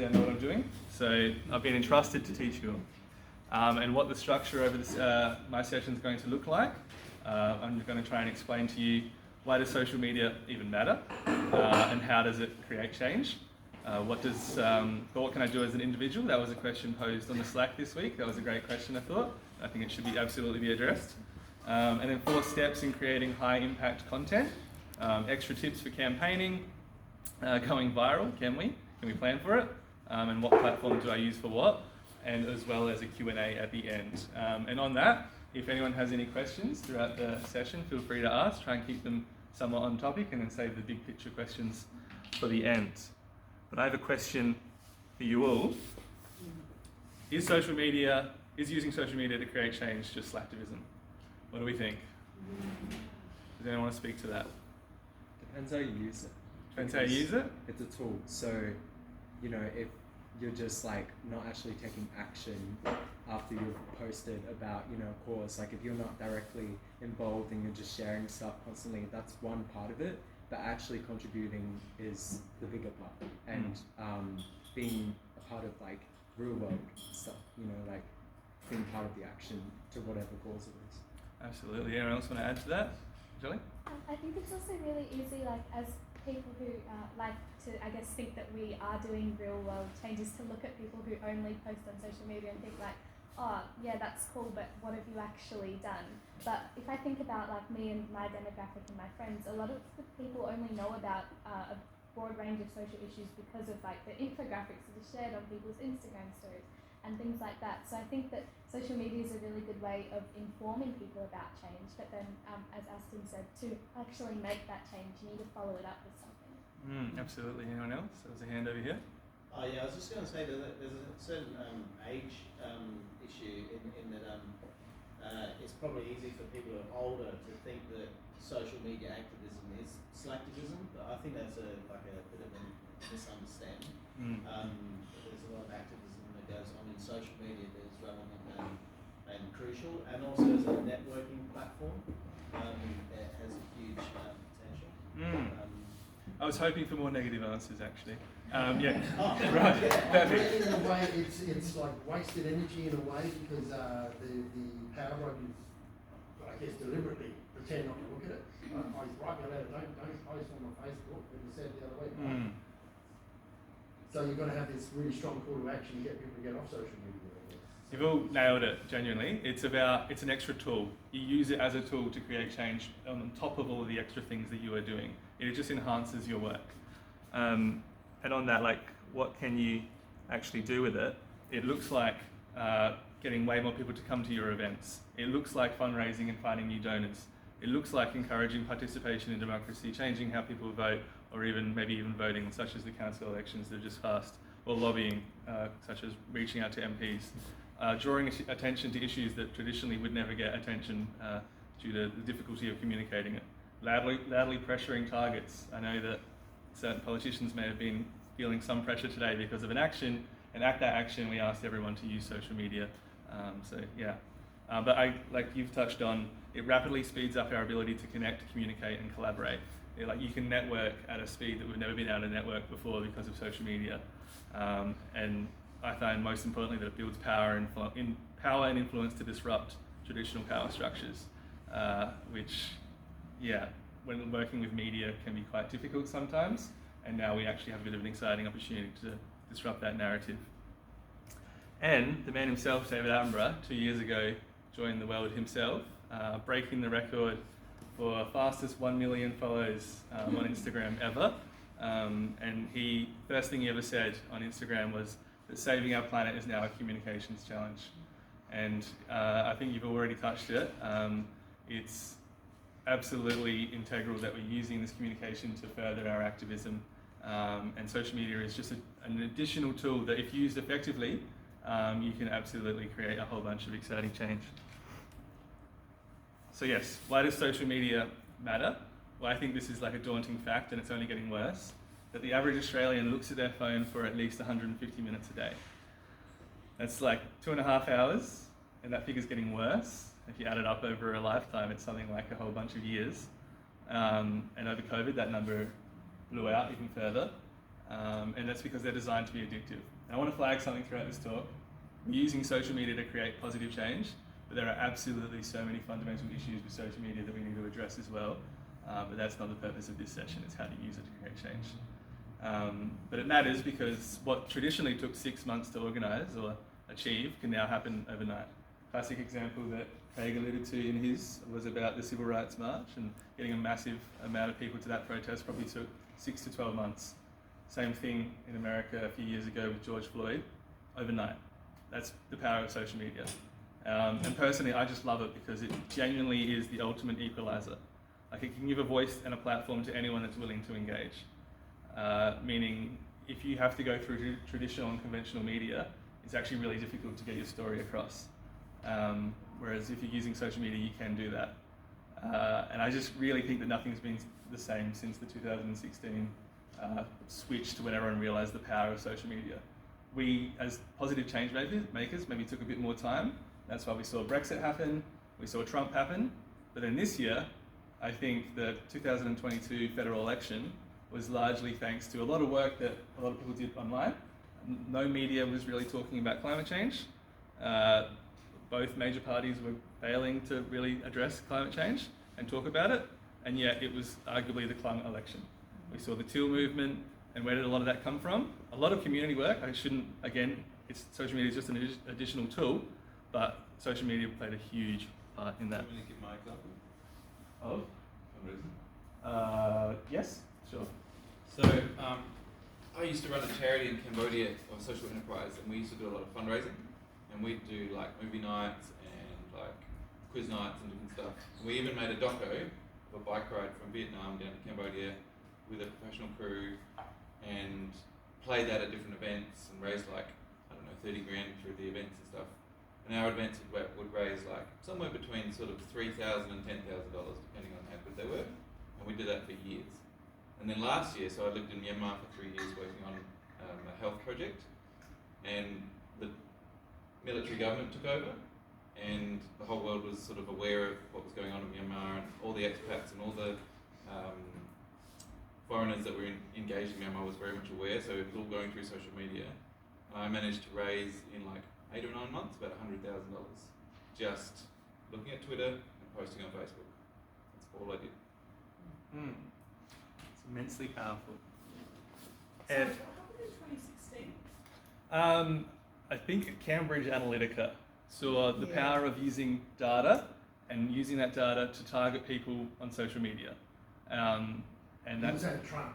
I know what I'm doing, so I've been entrusted to teach you all. And what the structure over this, my session is going to look like. I'm going to try and explain to you why does social media even matter, and how does it create change. What can I do as an individual? That was a question posed on the Slack this week. That was a great question, I thought. I think it should be absolutely be addressed. And then 4 steps in creating high impact content. Extra tips for campaigning, going viral, can we plan for it? And what platform do I use for what? And as well as a Q&A at the end. And on that, if anyone has any questions throughout the session, feel free to ask. Try and keep them somewhat on topic and then save the big picture questions for the end. But I have a question for you all. Is using social media to create change just slacktivism? What do we think? Does anyone want to speak to that? Depends how you use it. Depends how you use it? It's a tool. So, if you're just like not actually taking action after you've posted about, a cause, like if you're not directly involved and you're just sharing stuff constantly, that's one part of it. But actually contributing is the bigger part. And being a part of like real world stuff, like being part of the action to whatever cause it is. Absolutely. Anyone else want to add to that? Julie? I think it's also really easy, like as people who like to, I guess, think that we are doing real world changes, to look at people who only post on social media and think like, oh yeah, that's cool, but what have you actually done? But if I think about like me and my demographic and my friends, a lot of the people only know about a broad range of social issues because of like the infographics that are shared on people's Instagram stories and things like that. So I think that social media is a really good way of informing people about change, but then as Aston said, to actually make that change, you need to follow it up with something. Absolutely. Anyone else? There was a hand over here. Oh yeah, I was just going to say that there's a certain age issue in that it's probably easy for people who are older to think that social media activism is slacktivism, but I think that's a bit of a misunderstanding. There's a lot of activism that goes on in social media that is relevant and crucial, and also as a networking platform that has a huge potential. I was hoping for more negative answers, actually. Yeah. Right. Perfect. In a way, it's like wasted energy in a way, because the power brokers, I guess, deliberately pretend not to look at it. I was writing a letter, don't post on my Facebook, and you said the other way. So you've got to have this really strong call to action to get people to get off social media. You've all nailed it, genuinely. It's an extra tool. You use it as a tool to create change on top of all of the extra things that you are doing. It just enhances your work. And on that, like, what can you actually do with it? It looks like getting way more people to come to your events. It looks like fundraising and finding new donors. It looks like encouraging participation in democracy, changing how people vote, or maybe even voting, such as the council elections that have just passed, or lobbying, such as reaching out to MPs. Drawing attention to issues that traditionally would never get attention due to the difficulty of communicating it. Loudly pressuring targets. I know that certain politicians may have been feeling some pressure today because of an action, and at that action we asked everyone to use social media. But like you've touched on, it rapidly speeds up our ability to connect, communicate and collaborate. You can network at a speed that we've never been able to network before because of social media. And I find most importantly that it builds power and influence to disrupt traditional power structures, which, when working with media can be quite difficult sometimes, and now we actually have a bit of an exciting opportunity to disrupt that narrative. And the man himself, David Attenborough, 2 years ago joined the world himself, breaking the record for fastest 1 million follows on Instagram ever. And first thing he ever said on Instagram was that saving our planet is now a communications challenge. And I think you've already touched it. It's absolutely integral that we're using this communication to further our activism. And social media is just an additional tool that, if used effectively, you can absolutely create a whole bunch of exciting change. So yes, why does social media matter? Well, I think this is like a daunting fact, and it's only getting worse, that the average Australian looks at their phone for at least 150 minutes a day. That's like 2.5 hours, and that figure's getting worse. If you add it up over a lifetime, it's something like a whole bunch of years. And over COVID, that number blew out even further. And that's because they're designed to be addictive. And I want to flag something throughout this talk. We're using social media to create positive change, but there are absolutely so many fundamental issues with social media that we need to address as well. But that's not the purpose of this session, it's how to use it to create change. But it matters because what traditionally took 6 months to organise or achieve can now happen overnight. Classic example that Craig alluded to in his was about the Civil Rights March, and getting a massive amount of people to that protest probably took 6 to 12 months. Same thing in America a few years ago with George Floyd, overnight. That's the power of social media. And personally, I just love it because it genuinely is the ultimate equalizer. Like, it can give a voice and a platform to anyone that's willing to engage. Meaning, if you have to go through traditional and conventional media, it's actually really difficult to get your story across. Whereas if you're using social media, you can do that. And I just really think that nothing's been the same since the 2016 switch to when everyone realised the power of social media. We, as positive change makers, maybe took a bit more time. That's why we saw Brexit happen, we saw Trump happen. But then this year, I think the 2022 federal election was largely thanks to a lot of work that a lot of people did online. No media was really talking about climate change. Both major parties were failing to really address climate change and talk about it, and yet it was arguably the climate election. We saw the Teal movement, and where did a lot of that come from? A lot of community work. Social media is just an additional tool, but social media played a huge part in that. Can you give my example? Of? Fundraising? Yes, sure. So, I used to run a charity in Cambodia, or social enterprise, and we used to do a lot of fundraising. And we'd do like movie nights and like quiz nights and different stuff. And we even made a doco of a bike ride from Vietnam down to Cambodia with a professional crew and played that at different events and raised like, I don't know, 30 grand through the events and stuff. And our events would raise like somewhere between sort of $3,000 and $10,000 depending on how good they were. And we did that for years. And then last year, so I lived in Myanmar for 3 years working on a health project, and the military government took over, and the whole world was sort of aware of what was going on in Myanmar, and all the expats and all the foreigners that were engaged in Myanmar was very much aware, so it was all going through social media. And I managed to raise in like 8 or 9 months about $100,000 just looking at Twitter and posting on Facebook. That's all I did. It's immensely powerful. So And what happened in 2016? I think Cambridge Analytica saw the power of using data and using that data to target people on social media. And That was that's, at Trump,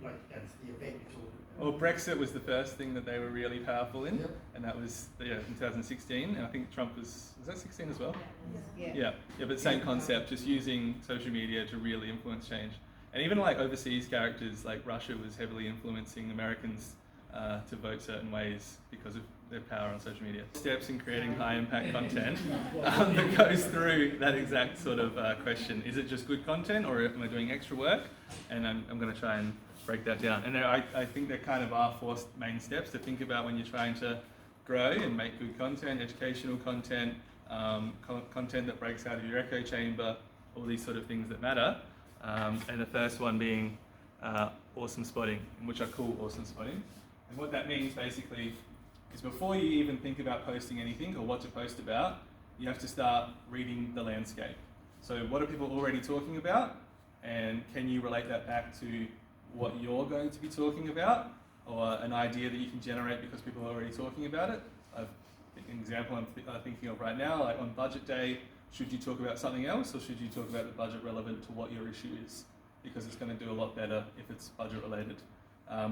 like that's the event you're talking about. well, Brexit was the first thing that they were really powerful in, Yep. and that was in 2016, and I think Trump was that 16 as well? Yeah. Yeah, but same concept, just using social media to really influence change. And even like overseas characters, like Russia was heavily influencing Americans to vote certain ways because of their power on social media. Steps in creating high impact content that goes through that exact sort of question. Is it just good content, or am I doing extra work? And I'm going to try and break that down. And I think there kind of are 4 main steps to think about when you're trying to grow and make good content, educational content, content that breaks out of your echo chamber, all these sort of things that matter. And the first one being awesome spotting, which I call awesome spotting. And what that means basically is before you even think about posting anything or what to post about, you have to start reading the landscape. So what are people already talking about? And can you relate that back to what you're going to be talking about, or an idea that you can generate because people are already talking about it? An example I'm thinking of right now, like on budget day, should you talk about something else, or should you talk about the budget relevant to what your issue is? Because it's going to do a lot better if it's budget related.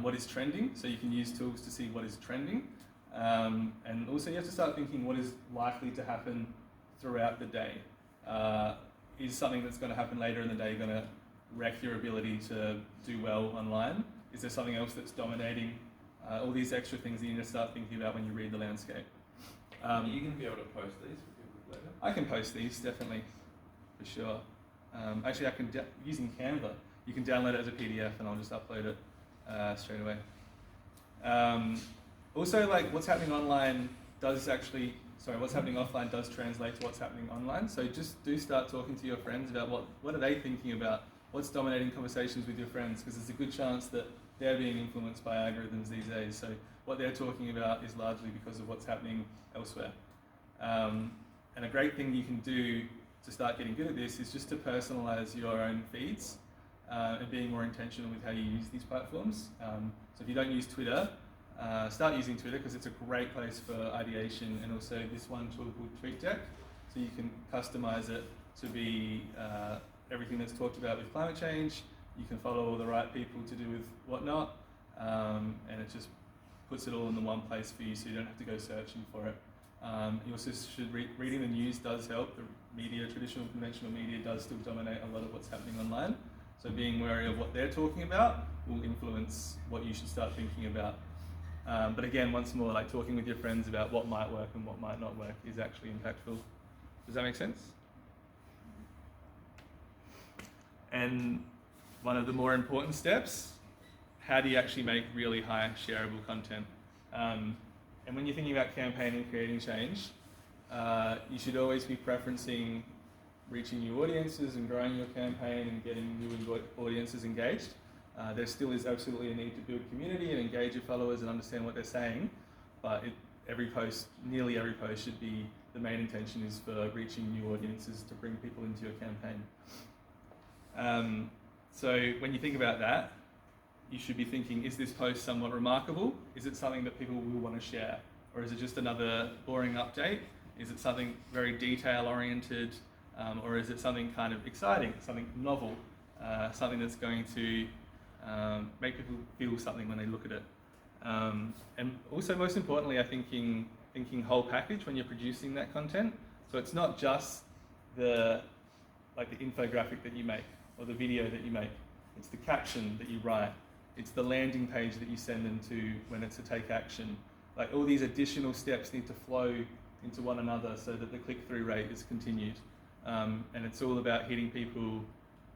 What is trending? So you can use tools to see what is trending. And also you have to start thinking what is likely to happen throughout the day. Is something that's going to happen later in the day going to wreck your ability to do well online? Is there something else that's dominating? All these extra things that you need to start thinking about when you read the landscape. Are you going to be able to post these for people later? I can post these, definitely, for sure. Actually, I can, using Canva, you can download it as a PDF and I'll just upload it straight away. Also, like what's happening online what's happening offline does translate to what's happening online. So just do start talking to your friends about what are they thinking about, what's dominating conversations with your friends, because there's a good chance that they're being influenced by algorithms these days. So what they're talking about is largely because of what's happening elsewhere. And a great thing you can do to start getting good at this is just to personalize your own feeds and being more intentional with how you use these platforms. So if you don't use Twitter, start using Twitter because it's a great place for ideation, and also this one tool called TweetDeck. So you can customize it to be everything that's talked about with climate change. You can follow all the right people to do with whatnot, and it just puts it all in the one place for you, so you don't have to go searching for it. You also should reading the news does help. The media, traditional conventional media, does still dominate a lot of what's happening online. So being wary of what they're talking about will influence what you should start thinking about. But again, once more, like talking with your friends about what might work and what might not work is actually impactful. Does that make sense? And one of the more important steps, how do you actually make really high shareable content? And when you're thinking about campaigning, creating change, you should always be preferencing reaching new audiences and growing your campaign and getting new audiences engaged. There still is absolutely a need to build community and engage your followers and understand what they're saying, but nearly every post should be, the main intention is for reaching new audiences to bring people into your campaign. So when you think about that, you should be thinking, is this post somewhat remarkable? Is it something that people will want to share? Or is it just another boring update? Is it something very detail-oriented? Or is it something kind of exciting, something novel, something that's going to make people feel something when they look at it? And also, most importantly, I think thinking whole package when you're producing that content. So it's not just the infographic that you make or the video that you make. It's the caption that you write. It's the landing page that you send them to when it's a take action. Like all these additional steps need to flow into one another so that the click-through rate is continued. And it's all about hitting people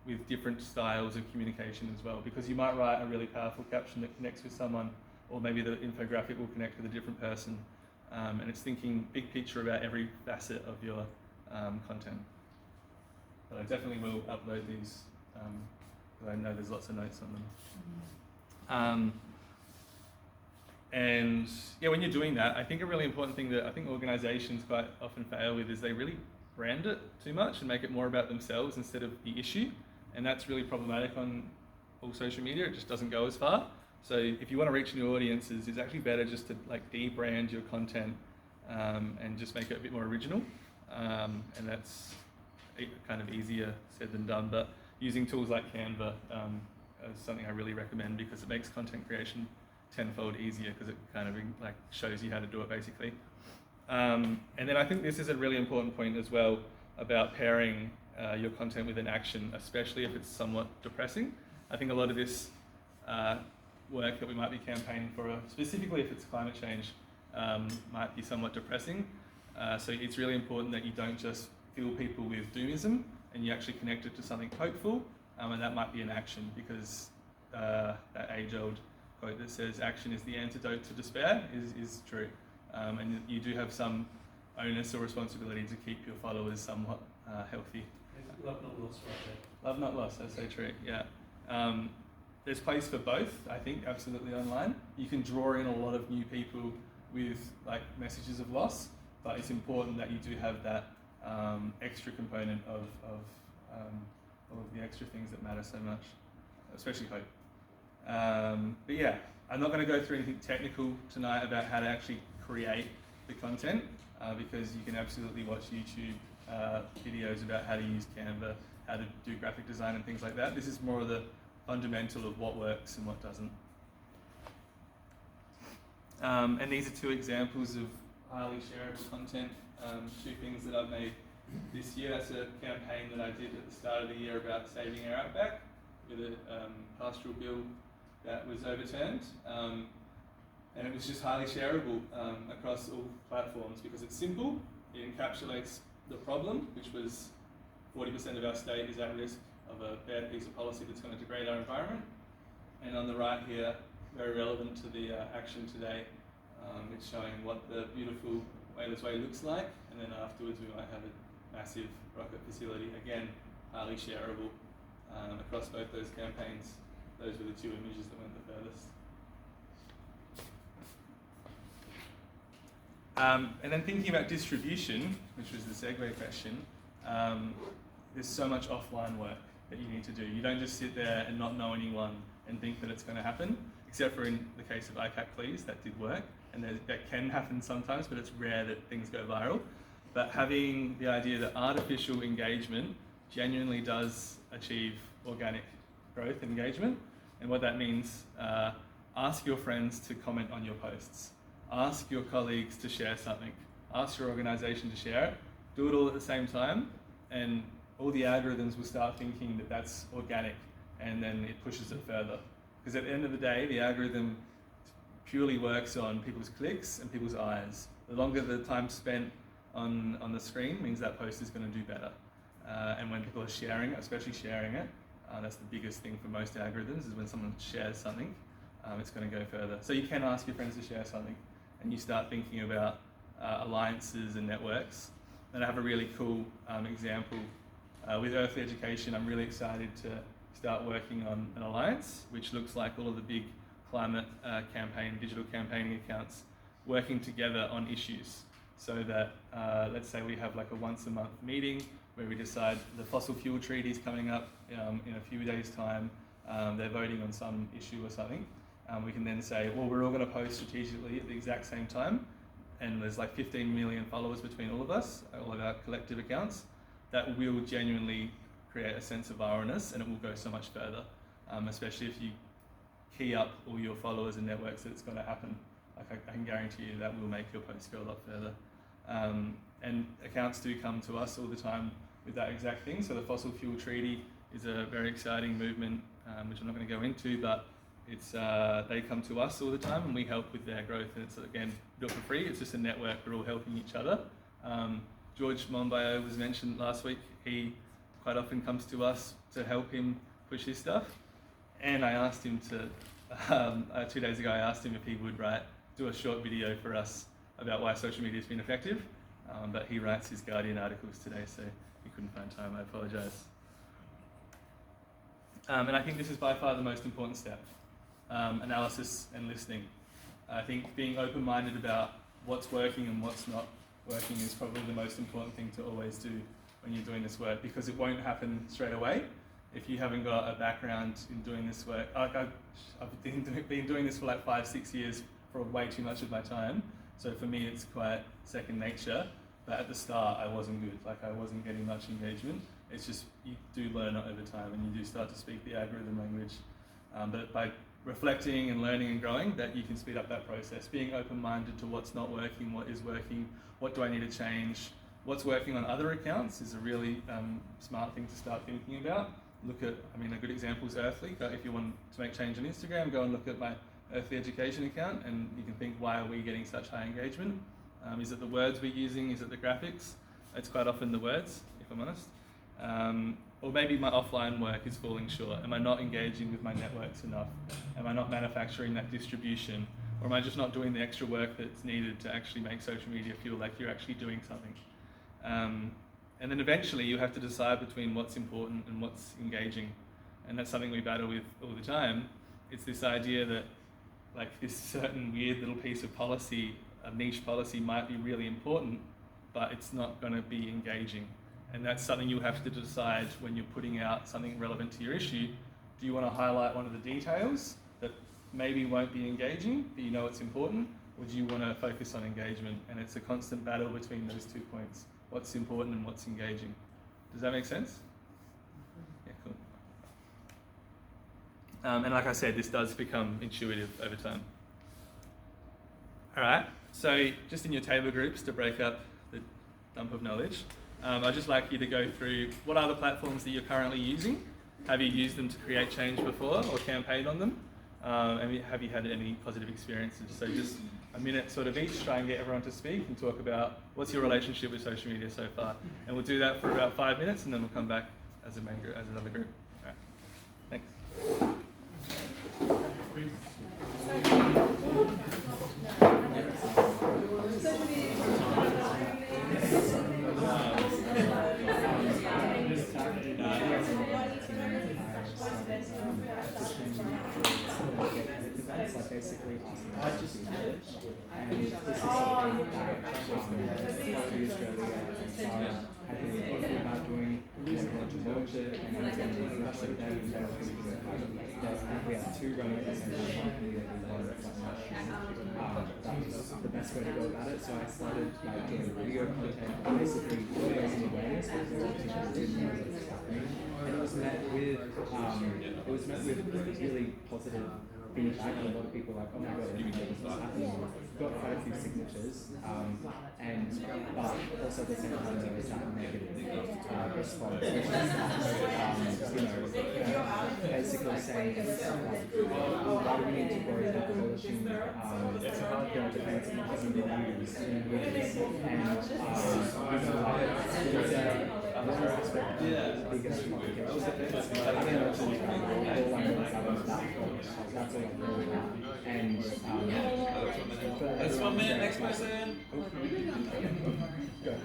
with different styles of communication as well, because you might write a really powerful caption that connects with someone, or maybe the infographic will connect with a different person. And it's thinking big picture about every facet of your content. But I definitely will upload these, because I know there's lots of notes on them. And yeah, when you're doing that, I think a really important thing that I think organizations quite often fail with is they really brand it too much and make it more about themselves instead of the issue. And that's really problematic on all social media. It just doesn't go as far. So if you want to reach new audiences, it's actually better just to de-brand your content and just make it a bit more original. And that's kind of easier said than done. But using tools like Canva is something I really recommend, because it makes content creation tenfold easier, because it kind of shows you how to do it basically. And then I think this is a really important point as well about pairing your content with an action, especially if it's somewhat depressing. I think a lot of this work that we might be campaigning for, specifically if it's climate change, might be somewhat depressing. So it's really important that you don't just fill people with doomism and you actually connect it to something hopeful, and that might be an action, because that age-old quote that says action is the antidote to despair is true. And you do have some onus or responsibility to keep your followers somewhat healthy. Love not lost, right there. Love not lost, that's so true, yeah. There's place for both, I think, absolutely online. You can draw in a lot of new people with messages of loss, but it's important that you do have that extra component of all of the extra things that matter so much, especially hope. But yeah, I'm not going to go through anything technical tonight about how to actually create the content, because you can absolutely watch YouTube videos about how to use Canva, how to do graphic design and things like that. This is more of the fundamental of what works and what doesn't. And these are two examples of highly shareable content, two things that I've made this year. That's a campaign that I did at the start of the year about saving our outback with a pastoral bill that was overturned. And it was just highly shareable across all platforms because it's simple, it encapsulates the problem, which was 40% of our state is at risk of a bad piece of policy that's going to degrade our environment. And on the right here, very relevant to the action today, it's showing what the beautiful Whalers Way looks like, and then afterwards we might have a massive rocket facility, again, highly shareable across both those campaigns. those were the two images that went the furthest. And then thinking about distribution, which was the segue question, there's so much offline work that you need to do. You don't just sit there and not know anyone and think that it's going to happen, except for in the case of ICAC Please, that did work, and that can happen sometimes, but it's rare that things go viral. But having the idea that artificial engagement genuinely does achieve organic growth and engagement, and what that means, ask your friends to comment on your posts. Ask your colleagues to share something. Ask your organization to share it. Do it all at the same time, and all the algorithms will start thinking that that's organic, and then it pushes it further. Because at the end of the day, the algorithm purely works on people's clicks and people's eyes. The longer the time spent on the screen means that post is going to do better. And when people are sharing it, especially sharing it, that's the biggest thing for most algorithms, is when someone shares something, it's going to go further. So you can ask your friends to share something, and you start thinking about alliances and networks. And I have a really cool example. With Earthly Education, I'm really excited to start working on an alliance, which looks like all of the big climate digital campaigning accounts working together on issues. So that, let's say we have like a once a month meeting where we decide the fossil fuel treaty is coming up in a few days' time. They're voting on some issue or something. We can then say, well, we're all going to post strategically at the exact same time, and there's like 15 million followers between all of us, all of our collective accounts. That will genuinely create a sense of viralness, and it will go so much further, especially if you key up all your followers and networks that it's going to happen. Like I can guarantee you that will make your post go a lot further. And accounts do come to us all the time with that exact thing. So the Fossil Fuel Treaty is a very exciting movement, which I'm not going to go into, but it's they come to us all the time and we help with their growth. And it's, again, do it for free. It's just a network. We're all helping each other. George Monbiot was mentioned last week. He quite often comes to us to help him push his stuff. And I asked him to, 2 days ago, I asked him if he would do a short video for us about why social media has been effective. But he writes his Guardian articles today, so he couldn't find time. I apologise. And I think this is by far the most important step, analysis and listening. I think being open-minded about what's working and what's not working is probably the most important thing to always do when you're doing this work, because it won't happen straight away if you haven't got a background in doing this work. Like I've been doing this for like 5-6 years for way too much of my time, so for me it's quite second nature. But at the start I wasn't good, like I wasn't getting much engagement. It's just, you do learn it over time and you do start to speak the algorithm language. But by reflecting and learning and growing, that you can speed up that process. Being open-minded to what's not working, what is working, what do I need to change, what's working on other accounts is a really smart thing to start thinking about. Look at, a good example is Earthly. If you want to make change on Instagram, go and look at my Earthly Education account and you can think, why are we getting such high engagement? Is it the words we're using? Is it the graphics? It's quite often the words, if I'm honest. Or maybe my offline work is falling short. Am I not engaging with my networks enough? Am I not manufacturing that distribution? Or am I just not doing the extra work that's needed to actually make social media feel like you're actually doing something? And then eventually you have to decide between what's important and what's engaging. And that's something we battle with all the time. It's this idea that like this certain weird little piece of policy, a niche policy, might be really important, but it's not going to be engaging. And that's something you have to decide when you're putting out something relevant to your issue. Do you want to highlight one of the details that maybe won't be engaging, but you know it's important, or do you want to focus on engagement? And it's a constant battle between those 2 points. What's important and what's engaging. Does that make sense? Yeah, cool. And like I said, this does become intuitive over time. All right, so just in your table groups to break up the dump of knowledge, I'd just like you to go through what are the platforms that you're currently using. Have you used them to create change before or campaigned on them? And have you had any positive experiences? So just a minute sort of each, try and get everyone to speak and talk about what's your relationship with social media so far. And we'll do that for about 5 minutes and then we'll come back as a main group, as another group. All right, thanks. this is something that Policy Australia had been thinking about doing. We wanted to launch it, and then again, we actually then we had two running at the same time. We wanted it quite much. That was the best way to go about it. So I started like doing video content, basically raising awareness with the teachers didn't know what was happening, and it was met with really positive feedback, and a lot of people were like, oh my god, I didn't know this was happening. Got quite a few signatures, but also at the same time there was that negative response, which is basically saying why do we need to worry about abolishing defense mechanism reviews in years, and one aspect of the biggest complications of this, I think that's all I know is that's all I know about, and That's 1 minute, next person. Go.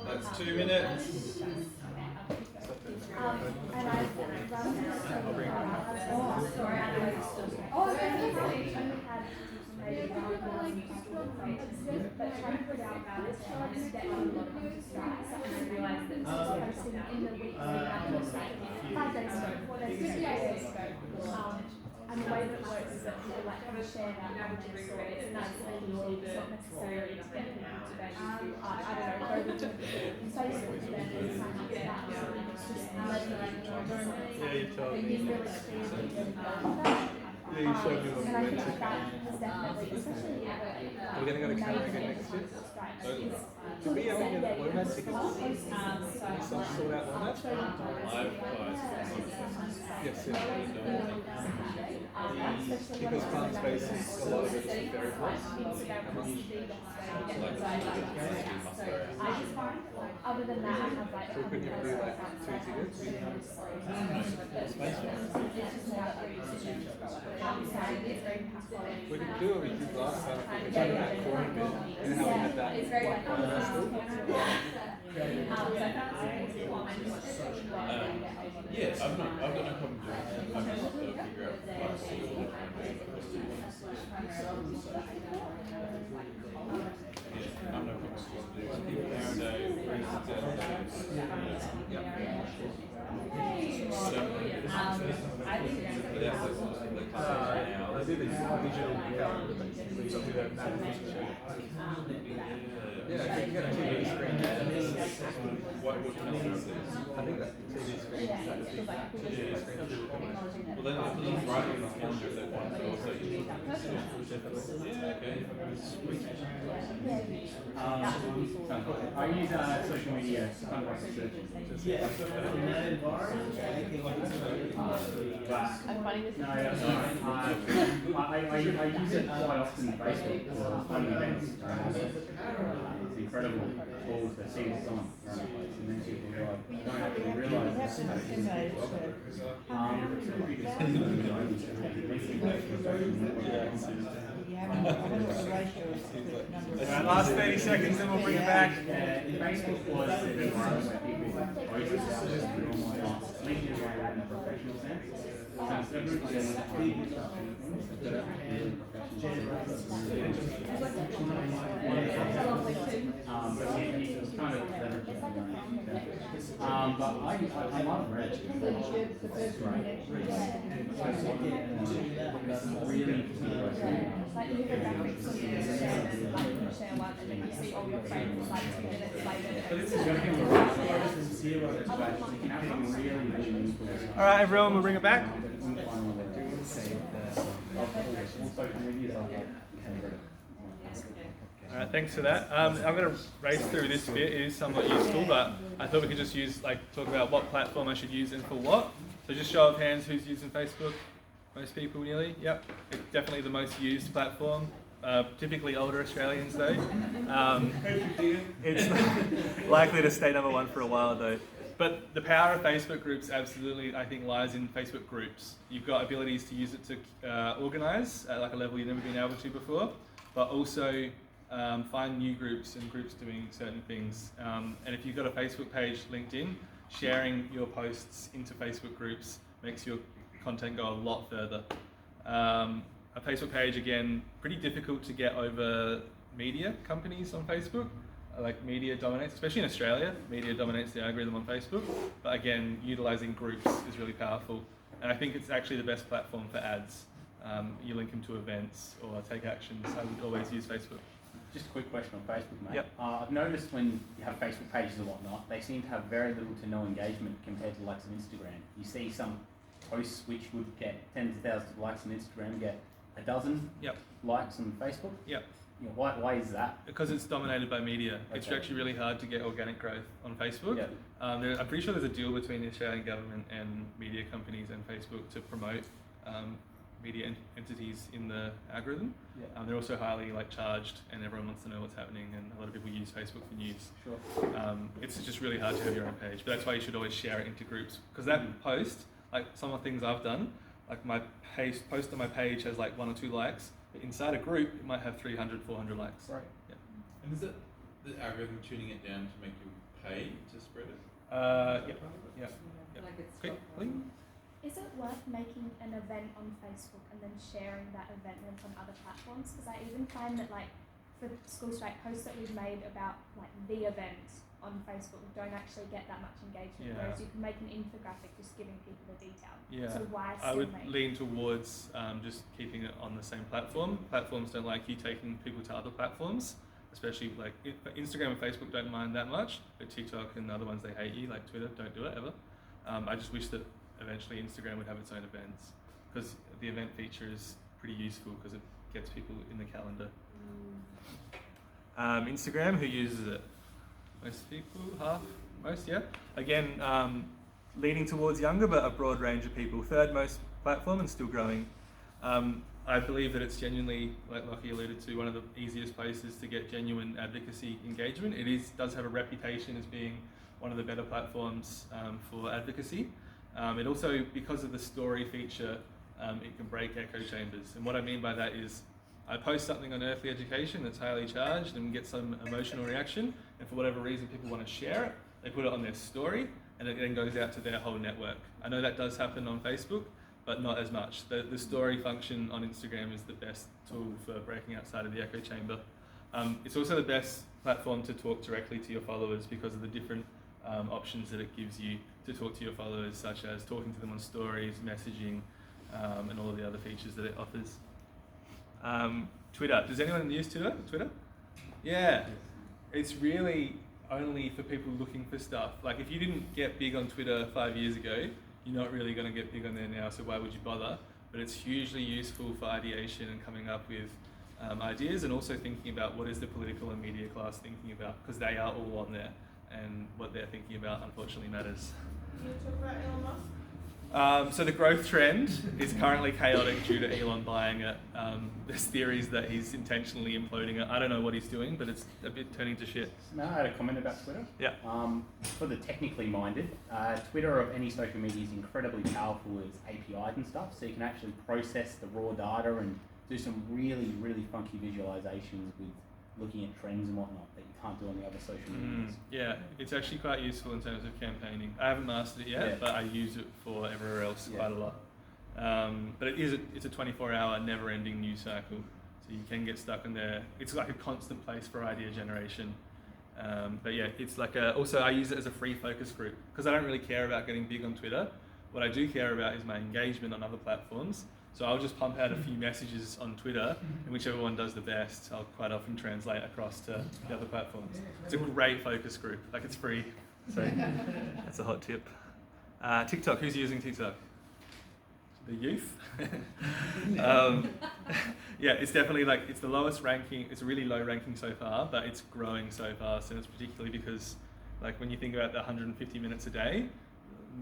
That's 2 minutes. And the way that it works is that people like kind of share that knowledge stories, and that's the key. It's not necessarily to get people to go to, I don't know, go to Facebook then and sign up for that. It's just letting them know. Yeah, you told me. Being really clear with that. Yeah, you showed me what And I we think went to. that has definitely, especially Are we going to go to Canada again next year? Did we ever get WOMAD tickets? Did we sort out WOMAD? Yes, yeah. Because Plant Space is a lot of it is very close. Other than that, I have like. So we couldn't do like 2 tickets? We could do what we did last time. We could that forum bit and how we had that like Yeah, I've got no problem doing it. I'm just figure out I'm no problem to do nowadays, I do the digital calendar basically, so we don't magnification. Yeah, you get a TV screen there. what calendar is this? I think that's the TV screen. TV screen. Well, then if it's right on the calendar, that one could also use it. Yeah, okay. Sweet. I use social media fundraising searches. Yeah, so in that environment, anything like this. No, that's all right. I use it quite often Facebook for fun events. It's incredible calls that see it's on around the place, and then people don't actually realise Last 30 seconds, then we'll bring it back. Facebook was an environment where people posts out there that are almost not linked in a professional sense. So instead of doing things that are really but it's kind of leveraging your own. But I love Red. It's great. Really interesting. Like you hear graphics on your Instagram, like you share one and then you see all your friends like 2 minutes later. All right, everyone, we'll bring it back. All right, thanks for that. I'm going to race through this bit. It is somewhat useful, but I thought we could just talk about what platform I should use and for what. So just show of hands, who's using Facebook? Most people nearly, yep. It's definitely the most used platform. Typically older Australians though. It's likely to stay number one for a while though. But the power of Facebook groups absolutely, I think, lies in Facebook groups. You've got abilities to use it to organise at like a level you've never been able to before, but also find new groups and groups doing certain things. And if you've got a Facebook page linked in, sharing your posts into Facebook groups makes your content go a lot further. A Facebook page, again, pretty difficult to get over media companies on Facebook. Like media dominates, especially in Australia, media dominates the algorithm on Facebook. But again, utilising groups is really powerful. And I think it's actually the best platform for ads. You link them to events or take actions. I would always use Facebook. Just a quick question on Facebook, mate. Yep. I've noticed when you have Facebook pages and whatnot, they seem to have very little to no engagement compared to the likes of Instagram. You see some posts which would get tens of thousands of likes on Instagram, get a dozen Yep. likes on Facebook. Yep. You know, why is that? Because it's dominated by media. It's Okay. actually really hard to get organic growth on Facebook. Yep. I'm pretty sure there's a deal between the Australian government and media companies and Facebook to promote media entities in the algorithm. Yeah. They're also highly charged, and everyone wants to know what's happening. And a lot of people use Facebook for news. Sure. It's just really hard to have your own page, but that's why you should always share it into groups. Because that post, like some of the things I've done, like my post on my page has like 1 or 2 likes, but inside a group it might have 300, 400 likes. Right. Yeah. And is it the algorithm tuning it down to make you pay to spread it? Yeah. Yeah. Like it's Quick, got- blink. Is it worth making an event on Facebook and then sharing that event link on other platforms? Because I even find that for School Strike posts that we've made about the event on Facebook don't actually get that much engagement, Yeah. whereas you can make an infographic just giving people the detail. Yeah. So why I still would make lean towards just keeping it on the same platform. Platforms don't like you taking people to other platforms, especially Instagram and Facebook don't mind that much, but TikTok and the other ones they hate you, like Twitter, don't do it ever. I just wish that eventually Instagram would have its own events, because the event feature is pretty useful because it gets people in the calendar. Instagram, who uses it? Most people, most, yeah. Again, leaning towards younger, but a broad range of people. Third most platform and still growing. I believe that it's genuinely, like Lockie alluded to, one of the easiest places to get genuine advocacy engagement. It does have a reputation as being one of the better platforms for advocacy. It also, because of the story feature, it can break echo chambers. And what I mean by that is, I post something on earthly education that's highly charged and get some emotional reaction, and for whatever reason people want to share it, they put it on their story, and it then goes out to their whole network. I know that does happen on Facebook, but not as much. The story function on Instagram is the best tool for breaking outside of the echo chamber. It's also the best platform to talk directly to your followers because of the different options that it gives you to talk to your followers, such as talking to them on stories, messaging, and all of the other features that it offers. Twitter. Does anyone use Twitter? Yeah. It's really only for people looking for stuff. Like if you didn't get big on Twitter 5 years ago, you're not really going to get big on there now, so why would you bother? But it's hugely useful for ideation and coming up with ideas, and also thinking about what is the political and media class thinking about, because they are all on there, and what they're thinking about unfortunately matters. Can you talk about Elon Musk? So the growth trend is currently chaotic due to Elon buying it. There's theories that he's intentionally imploding it. I don't know what he's doing, but it's a bit turning to shit. No, I had a comment about Twitter. Yeah. For the technically minded, Twitter of any social media is incredibly powerful with APIs and stuff, so you can actually process the raw data and do some really, really funky visualizations with looking at trends and whatnot that you can't do on the other social medias. Yeah, it's actually quite useful in terms of campaigning. I haven't mastered it yet, Yeah. but I use it for everywhere else Yeah. quite a lot. But it's a 24-hour, never-ending news cycle, so you can get stuck in there. It's like a constant place for idea generation. But yeah, it's like also I use it as a free focus group because I don't really care about getting big on Twitter. What I do care about is my engagement on other platforms. So I'll just pump out a few messages on Twitter, and whichever one does the best, I'll quite often translate across to the other platforms. It's a great focus group, like it's free. So that's a hot tip. TikTok, who's using TikTok? The youth. Yeah, it's definitely like, it's the lowest ranking, it's a really low ranking so far, but it's growing so fast, and it's particularly because like when you think about the 150 minutes a day,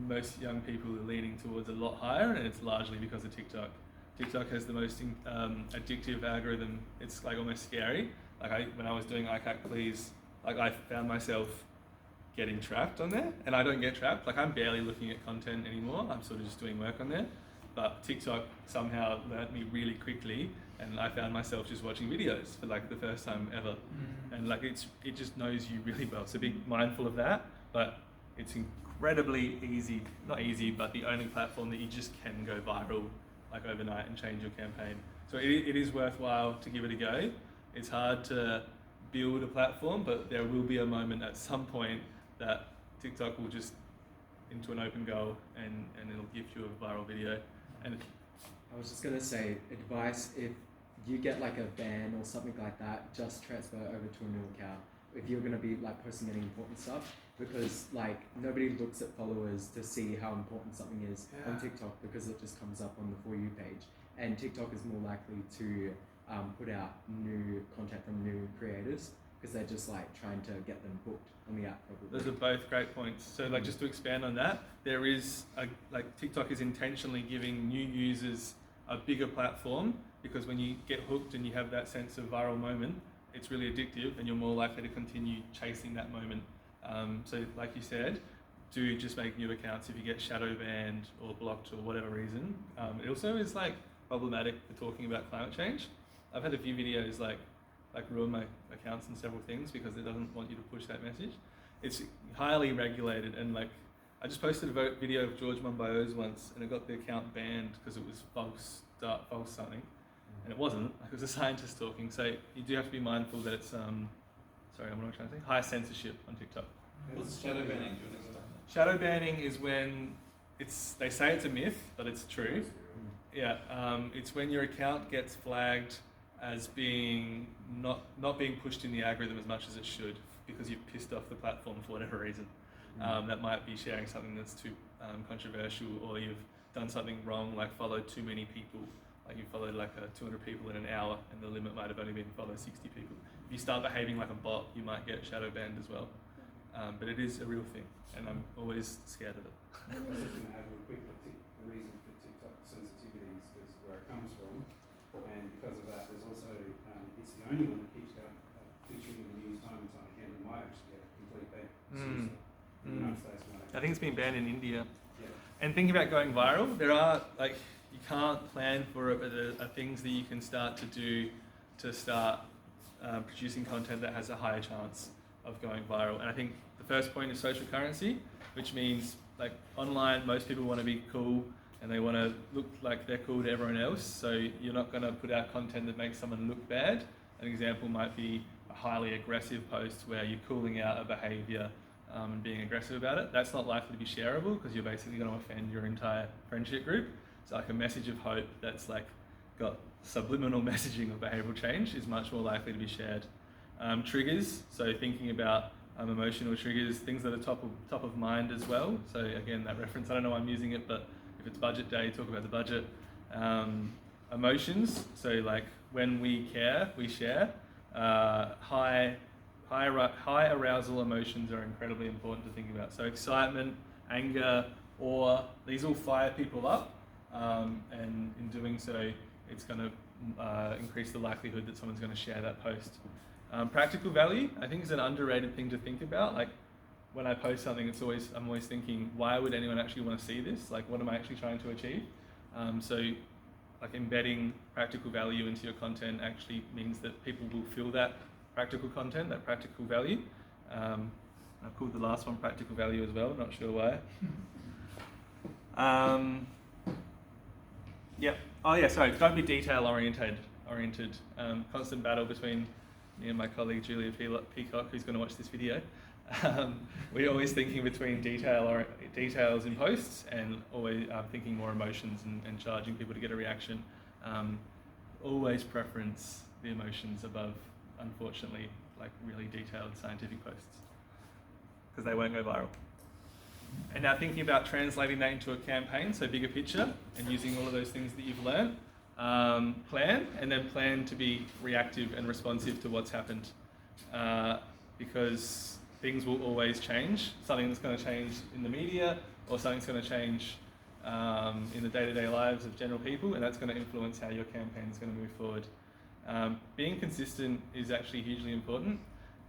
most young people are leaning towards a lot higher, and it's largely because of TikTok. TikTok has the most addictive algorithm. It's like almost scary. Like when I was doing ICAC Please, like I found myself getting trapped on there, and I don't get trapped. Like I'm barely looking at content anymore. I'm sort of just doing work on there. But TikTok somehow learnt me really quickly, and I found myself just watching videos for like the first time ever. And like it just knows you really well. So be mindful of that, but it's incredibly easy, not easy, but the only platform that you just can go viral like overnight and change your campaign. So it is worthwhile to give it a go. It's hard to build a platform, but there will be a moment at some point that TikTok will just into an open goal and it'll give you a viral video. And I was just gonna say, advice, if you get like a ban or something like that, just transfer over to a new account if you're gonna be like posting any important stuff, because like nobody looks at followers to see how important something is on TikTok, because it just comes up on the For You page, and TikTok is more likely to put out new content from new creators because they're just like trying to get them booked on the app probably. those are both great points. So like just to expand on that, there is like TikTok is intentionally giving new users a bigger platform, because when you get hooked and you have that sense of viral moment, it's really addictive and you're more likely to continue chasing that moment. So like you said, do just make new accounts if you get shadow banned or blocked or whatever reason. It also is like problematic for talking about climate change. I've had a few videos like ruin my accounts and several things because it doesn't want you to push that message. It's highly regulated, and like I just posted a video of George Monbiot's once, and it got the account banned because it was false something, and it wasn't. Like it was a scientist talking. So you do have to be mindful that it's sorry, what am I trying to say? High censorship on TikTok. What's shadow banning? Do you want to explain that? Shadow banning is when they say it's a myth, but it's true. Yeah, it's when your account gets flagged as being not being pushed in the algorithm as much as it should, because you've pissed off the platform for whatever reason. That might be sharing something that's too controversial, or you've done something wrong, like followed too many people. Like you followed like 200 people in an hour, and the limit might have only been follow 60 people. If you start behaving like a bot, you might get shadow banned as well. But it is a real thing, and I'm always scared of it. I was just going to add real quick, the reason for TikTok sensitivity is because where it comes from, and because of that, there's also, it's the only one that keeps featuring in the news time and time again, and might actually get a complete ban. Seriously. The United States might I think it's been banned in India. Yeah. And thinking about going viral, there are, like, you can't plan for it, but there are things that you can start to do to start producing content that has a higher chance of going viral. And I think the first point is social currency, which means like online, most people want to be cool and they want to look like they're cool to everyone else. So you're not going to put out content that makes someone look bad. An example might be a highly aggressive post where you're calling out a behavior and being aggressive about it. That's not likely to be shareable because you're basically going to offend your entire friendship group. So like a message of hope that's like got subliminal messaging of behavioral change is much more likely to be shared. Triggers, so thinking about emotional triggers, things that are top of mind as well. So again, that reference, I don't know why I'm using it, but if it's budget day, talk about the budget. Emotions, so like when we care, we share. High arousal emotions are incredibly important to think about. So excitement, anger, awe, these all fire people up, and in doing so, it's going to increase the likelihood that someone's going to share that post. Practical value, I think, is an underrated thing to think about. Like when I post something, I'm always thinking, why would anyone actually want to see this? Like, what am I actually trying to achieve? So like embedding practical value into your content actually means that people will feel that practical content, that practical value. I've called the last one practical value as well, not sure why. Yep. Oh yeah, sorry, don't be detail oriented. Constant battle between me and my colleague Julia Peacock, who's going to watch this video. We're always thinking between details in posts and always thinking more emotions and charging people to get a reaction. Always preference the emotions above, unfortunately, like really detailed scientific posts, because they won't go viral. And now thinking about translating that into a campaign, so bigger picture, and using all of those things that you've learned, plan to be reactive and responsive to what's happened, because things will always change. Something's going to change in the media, or something's going to change in the day-to-day lives of general people, and that's going to influence how your campaign is going to move forward. Being consistent is actually hugely important.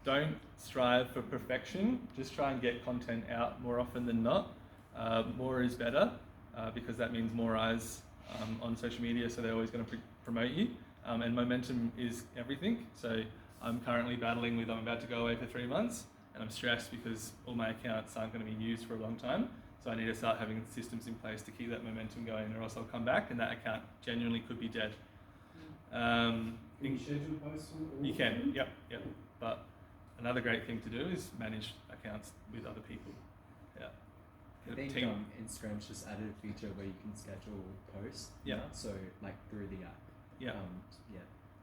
Don't strive for perfection, just try and get content out more often than not. More is better, because that means more eyes on social media, so they're always going to promote you. And momentum is everything. So I'm currently battling with, I'm about to go away for 3 months, and I'm stressed because all my accounts aren't going to be used for a long time. So I need to start having systems in place to keep that momentum going, or else I'll come back and that account genuinely could be dead. Can you schedule posts on all? You can, yep. But another great thing to do is manage accounts with other people. Yeah. I think Instagram's just added a feature where you can schedule posts. Yeah. now, so like through the app. Yeah. Yeah.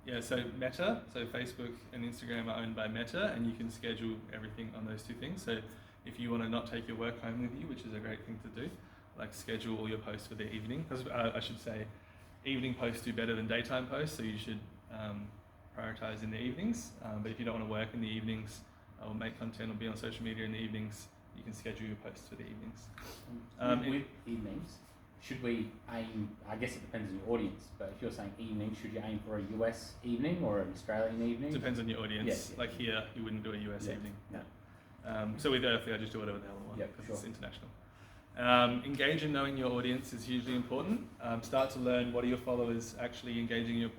Yeah, so Meta, so Facebook and Instagram are owned by Meta, and you can schedule everything on those two things. So if you want to not take your work home with you, which is a great thing to do, like schedule all your posts for the evening. Because I should say, evening posts do better than daytime posts, so you should prioritize in the evenings. But if you don't want to work in the evenings or make content or be on social media in the evenings, you can schedule your posts for the evenings. With evenings, should we aim, I guess it depends on your audience, but if you're saying evening, should you aim for a US evening or an Australian evening? Depends on your audience. Yeah. Like here, you wouldn't do a US evening. No. So with Earthly, I just do whatever the hell I want, Yeah, because sure. it's international. Engage in knowing your audience is hugely important. Start to learn what are your followers actually engaging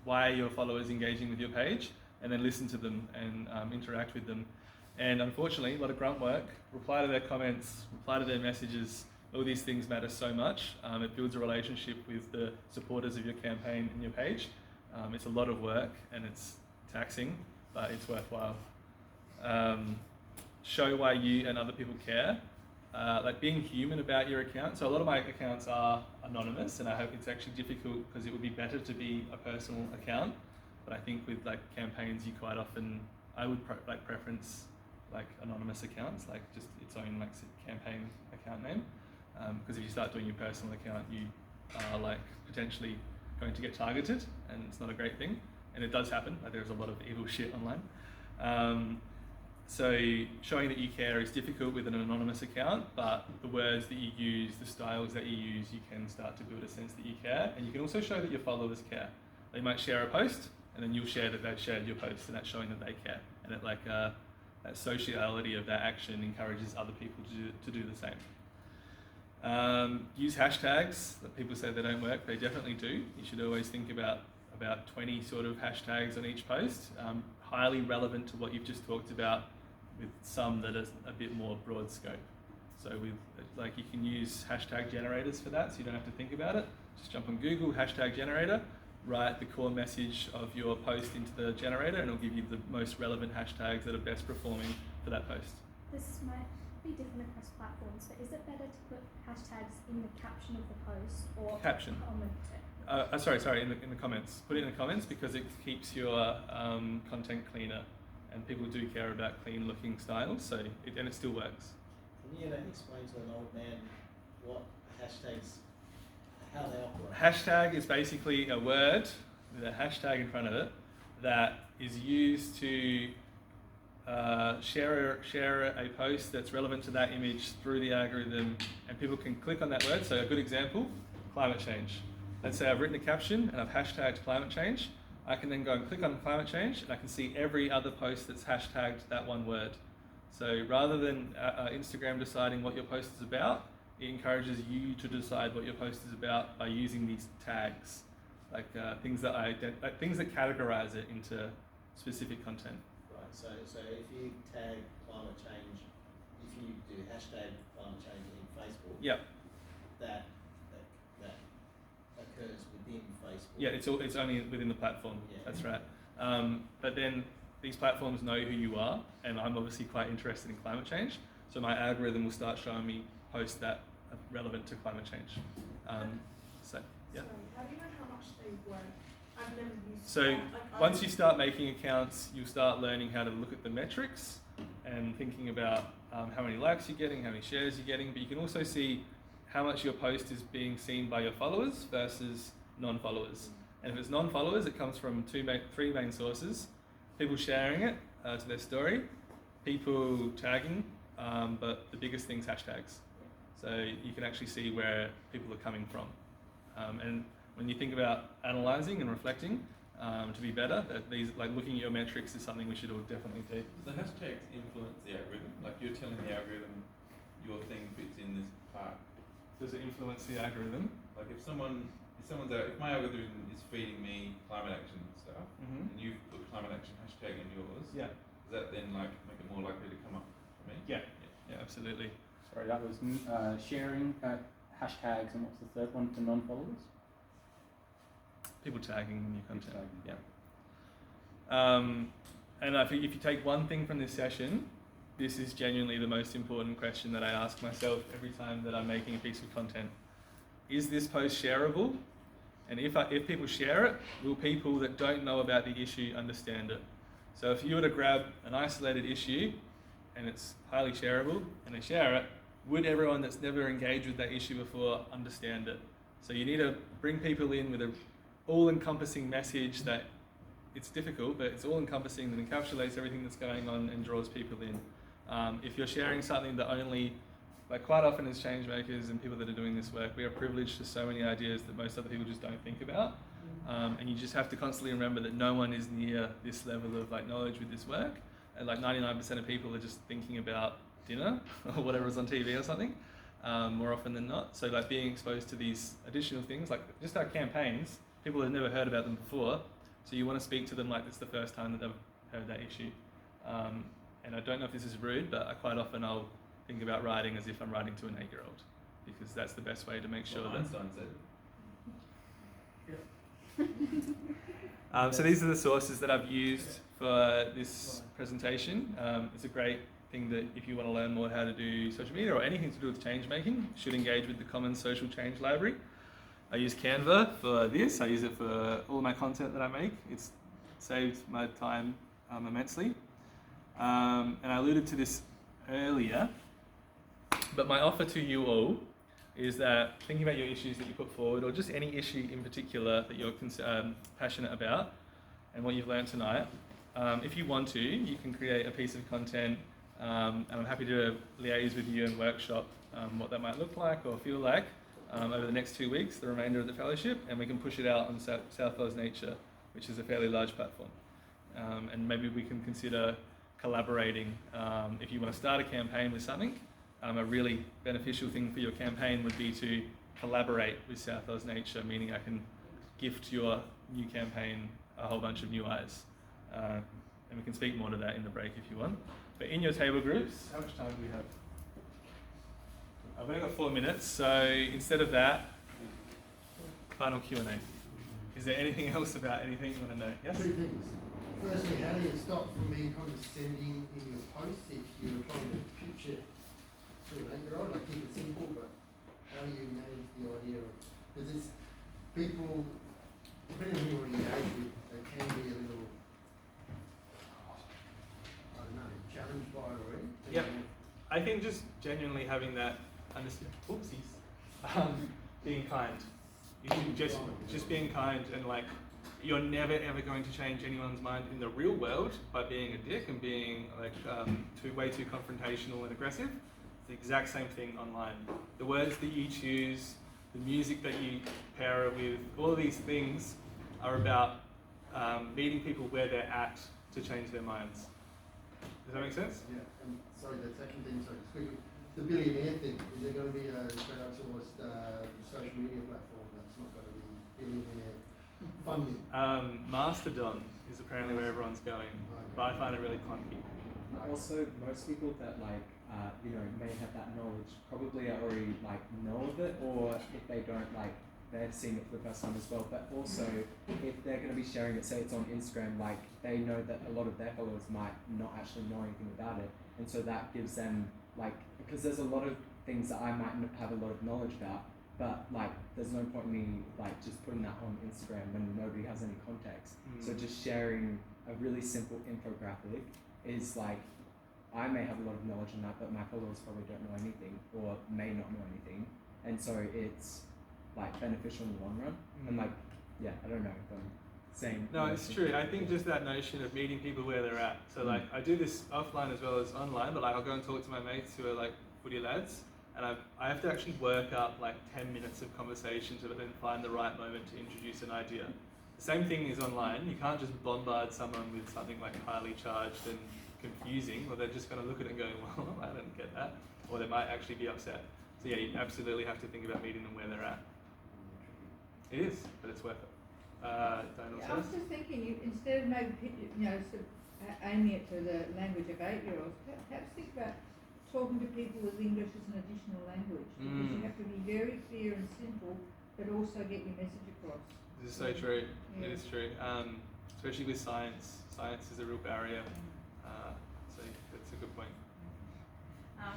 why are your followers engaging with your page, and then listen to them and interact with them. And unfortunately, a lot of grunt work. Reply to their comments, reply to their messages. All these things matter so much. It builds a relationship with the supporters of your campaign and your page. It's a lot of work and it's taxing, but it's worthwhile. Show why you and other people care. Like being human about your account. So a lot of my accounts are anonymous, and I hope it's actually difficult because it would be better to be a personal account. But I think with like campaigns, you quite often, I would preference like anonymous accounts, like just its own like campaign account name. Because if you start doing your personal account, you are like potentially going to get targeted, and it's not a great thing. And it does happen. Like there's a lot of evil shit online. So showing that you care is difficult with an anonymous account, but the words that you use, the styles that you use, you can start to build a sense that you care. And you can also show that your followers care. They might share a post, and then you'll share that they've shared your post, and that's showing that they care. And it like that sociality of that action encourages other people to do the same. Use hashtags. That people say they don't work, they definitely do. You should always think about 20 sort of hashtags on each post, highly relevant to what you've just talked about, with some that are a bit more broad scope. So with like you can use hashtag generators for that, so you don't have to think about it. Just jump on Google, hashtag generator, write the core message of your post into the generator, and it'll give you the most relevant hashtags that are best performing for that post. This might be different across platforms, but is it better to put hashtags in the caption of the post or Caption. comment it? Sorry, in the comments. Put it in the comments because it keeps your content cleaner, and people do care about clean looking styles, so it still works. Can you explain to an old man what hashtags, how they operate? Hashtag is basically a word with a hashtag in front of it that is used to share a post that's relevant to that image through the algorithm, and people can click on that word. So a good example, climate change. Let's say I've written a caption and I've hashtagged climate change. I can then go and click on climate change, and I can see every other post that's hashtagged that one word. So rather than Instagram deciding what your post is about, it encourages you to decide what your post is about by using these tags, like things that categorize it into specific content. So if you tag climate change, if you do hashtag climate change in Facebook, Yeah. that occurs within Facebook. Yeah, it's only within the platform. Yeah. That's right. But then these platforms know who you are, and I'm obviously quite interested in climate change. So my algorithm will start showing me posts that are relevant to climate change. So yeah. Sorry, how do you know how much they work? I've never used So that. once you start making accounts, you'll start learning how to look at the metrics and thinking about how many likes you're getting, how many shares you're getting. But you can also see how much your post is being seen by your followers versus non-followers. And if it's non-followers, it comes from three main sources: people sharing it to their story, people tagging, but the biggest thing's hashtags. So you can actually see where people are coming from. And when you think about analysing and reflecting to be better, these like looking at your metrics is something we should all definitely do. Does the hashtags influence the algorithm? Like you're telling the algorithm your thing fits in this part. Does it influence the algorithm? Like if my algorithm is feeding me climate action stuff, Mm-hmm. and you've put climate action hashtag in yours, Yeah. does that then like make it more likely to come up for me? Yeah. Yeah, absolutely. Sorry, that was sharing hashtags, and what's the third one for non-followers? People tagging new content. tagging. Yeah. And I think if you take one thing from this session, this is genuinely the most important question that I ask myself every time that I'm making a piece of content. Is this post shareable? And if people share it, will people that don't know about the issue understand it? So if you were to grab an isolated issue and it's highly shareable and they share it, would everyone that's never engaged with that issue before understand it? So you need to bring people in with a all-encompassing message that it's difficult, but it's all-encompassing, that encapsulates everything that's going on and draws people in. If you're sharing something that only, like quite often as change makers and people that are doing this work, we are privileged to so many ideas that most other people just don't think about. And you just have to constantly remember that no one is near this level of like knowledge with this work. And like 99% of people are just thinking about dinner or whatever's on TV or something, more often than not. So like being exposed to these additional things, like just our campaigns, people have never heard about them before. So you want to speak to them like it's the first time that they've heard that issue. And I don't know if this is rude, but quite often I'll think about writing as if I'm writing to an 8-year-old, because that's the best way to make sure What that... Einstein said. So these are the sources that I've used for this presentation. It's a great thing that if you want to learn more how to do social media or anything to do with change making, should engage with the Commons Social Change Library. I use Canva for this. I use it for all my content that I make. It's saved my time immensely. And I alluded to this earlier, but my offer to you all is that thinking about your issues that you put forward, or just any issue in particular that you're passionate about and what you've learned tonight, if you want to, you can create a piece of content, and I'm happy to liaise with you and workshop what that might look like or feel like over the next 2 weeks, the remainder of the fellowship, and we can push it out on South Wales Nature, which is a fairly large platform. And maybe we can consider collaborating. If you want to start a campaign with something, a really beneficial thing for your campaign would be to collaborate with South Wales Nature, meaning I can gift your new campaign a whole bunch of new eyes. And we can speak more to that in the break if you want. But in your table groups, how much time do we have? I've only got 4 minutes, so instead of that, final Q&A. Is there anything else about anything you want to know? Yes? Two things. Firstly, how do you stop from being condescending in your posts if you're trying to pitch it to an 8-year-old? Like keep it simple, but how do you manage the idea of, because it's people, depending on who you engage with, they can be a little, I don't know, challenged by it already. Yep. I think just genuinely having that being kind. You should just being kind, and like you're never ever going to change anyone's mind in the real world by being a dick and being like way too confrontational and aggressive. It's the exact same thing online. The words that you choose, the music that you pair it with, all of these things are about meeting people where they're at to change their minds. Does that make sense? Yeah, and sorry, the second thing, sorry, just quickly, the billionaire thing, is there going to be a crowdsourced social media platform that's not going to be billionaire funding? Mastodon is apparently where everyone's going, but I find it really clunky. Also, most people that may have that knowledge probably already know of it, or if they don't, they're seeing it for the first time as well. But also, if they're going to be sharing it, say it's on Instagram, they know that a lot of their followers might not actually know anything about it, and so that gives them because there's a lot of things that I might not have a lot of knowledge about, but there's no point in me just putting that on Instagram when nobody has any context. So just sharing a really simple infographic is I may have a lot of knowledge on that, but my followers probably don't know anything or may not know anything, and so it's beneficial in the long run. And I don't know if I'm saying. No, it's true. I think just that notion of meeting people where they're at. So I do this offline as well as online, but I'll go and talk to my mates who are footy lads, and I have to actually work up 10 minutes of conversation to then find the right moment to introduce an idea. The same thing is online. You can't just bombard someone with something highly charged and confusing, or they're just going to look at it and go, well, I didn't get that, or they might actually be upset. So yeah, you absolutely have to think about meeting them where they're at. It is, but it's worth it. Diana I was just thinking, instead of maybe aiming it to the language of 8-year-olds, perhaps think about talking to people with English as an additional language, because you have to be very clear and simple, but also get your message across. This is so true. Yeah. It is true. Especially with science. Science is a real barrier. So that's a good point.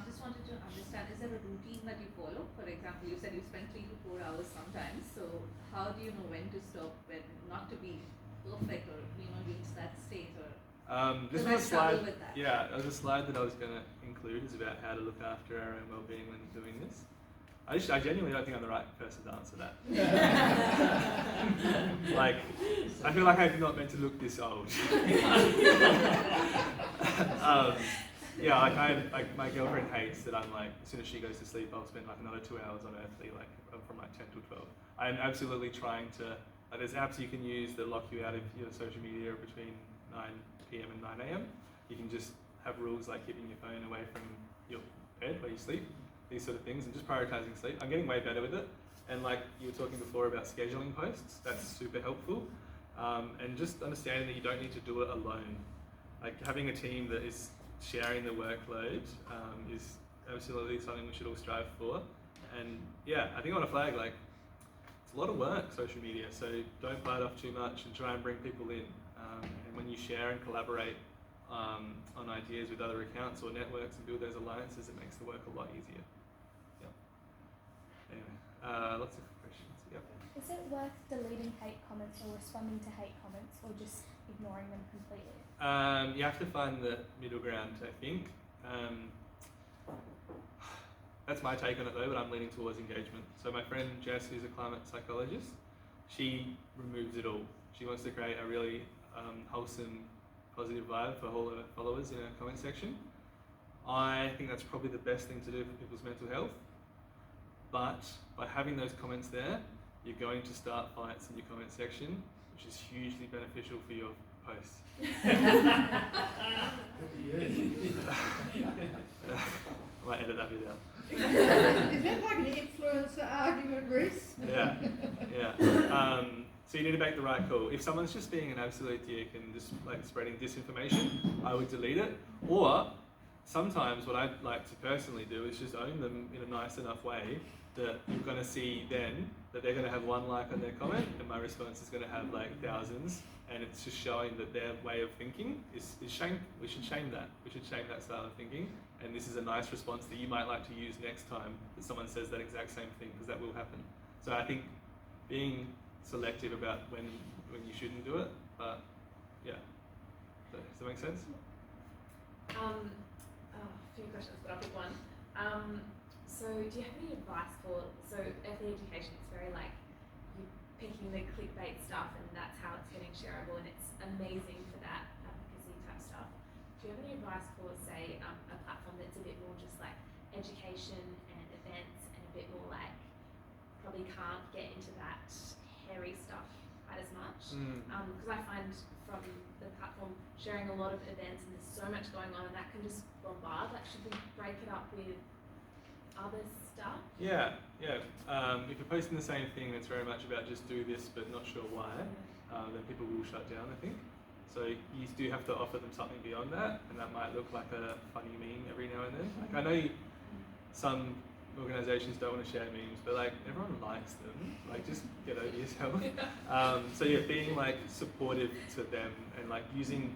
Just wanted to understand, is there a routine that you follow? For example, you said you spend 3 to 4 hours sometimes. So how do you know when to stop, when not to be perfect, or reach that state? Or this was a slide. Yeah, it was a slide that I was going to include. Is about how to look after our own well-being when doing this. I genuinely don't think I'm the right person to answer that. I feel like I'm not meant to look this old. My girlfriend hates that I'm as soon as she goes to sleep, I'll spend another 2 hours on Earthly, from 10 to 12. I'm absolutely trying to, there's apps you can use that lock you out of your social media between 9 p.m. and 9 a.m. You can just have rules like keeping your phone away from your bed where you sleep, these sort of things, and just prioritizing sleep. I'm getting way better with it. And you were talking before about scheduling posts, that's super helpful. And just understanding that you don't need to do it alone. Having a team that is sharing the workload is absolutely something we should all strive for. And yeah, I think I want to flag, it's a lot of work, social media, so don't bite off too much and try and bring people in. And when you share and collaborate on ideas with other accounts or networks and build those alliances, it makes the work a lot easier. Yeah. Anyway, lots of questions. Yep. Is it worth deleting hate comments or responding to hate comments, or just ignoring them completely? You have to find the middle ground, I think. That's my take on it though, but I'm leaning towards engagement. So my friend Jess, who's a climate psychologist, she removes it all. She wants to create a really wholesome, positive vibe for all her followers in her comment section. I think that's probably the best thing to do for people's mental health. But by having those comments there, you're going to start fights in your comment section, which is hugely beneficial for your posts. I might edit that bit out. Is that like an influencer argument, Reese? Yeah. So you need to make the right call. If someone's just being an absolute dick and just spreading disinformation, I would delete it. Or sometimes what I'd like to personally do is just own them in a nice enough way that you're going to see then that they're going to have 1 like on their comment and my response is going to have thousands, and it's just showing that their way of thinking is shame. We should shame that. We should shame that style of thinking, and this is a nice response that you might like to use next time that someone says that exact same thing, because that will happen. So I think being selective about when you shouldn't do it, but yeah. So, does that make sense? A few questions, but I'll pick one. So do you have any advice for, earthly education, it's very you're picking the clickbait stuff and that's how it's getting shareable, and it's amazing for that advocacy type stuff. Do you have any advice for, say, a platform that's a bit more just education and events and a bit more probably can't get into that hairy stuff quite as much? Because I find from the platform sharing a lot of events and there's so much going on, and that can just bombard. Should we break it up with other stuff? Yeah. If you're posting the same thing and it's very much about just do this but not sure why, then people will shut down, I think. So you do have to offer them something beyond that, and that might look like a funny meme every now and then. Like, I know some organizations don't want to share memes, but like everyone likes them. Like, just get over yourself. So yeah, being like supportive to them and like using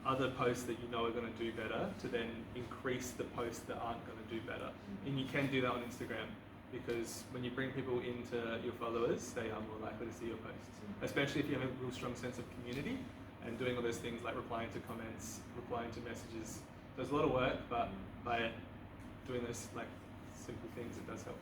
other posts that you know are going to do better to then increase the posts that aren't going to do better. And you can do that on Instagram, because when you bring people into your followers, they are more likely to see your posts, especially if you have a real strong sense of community and doing all those things like replying to comments, replying to messages. There's a lot of work, but by doing those like simple things, it does help.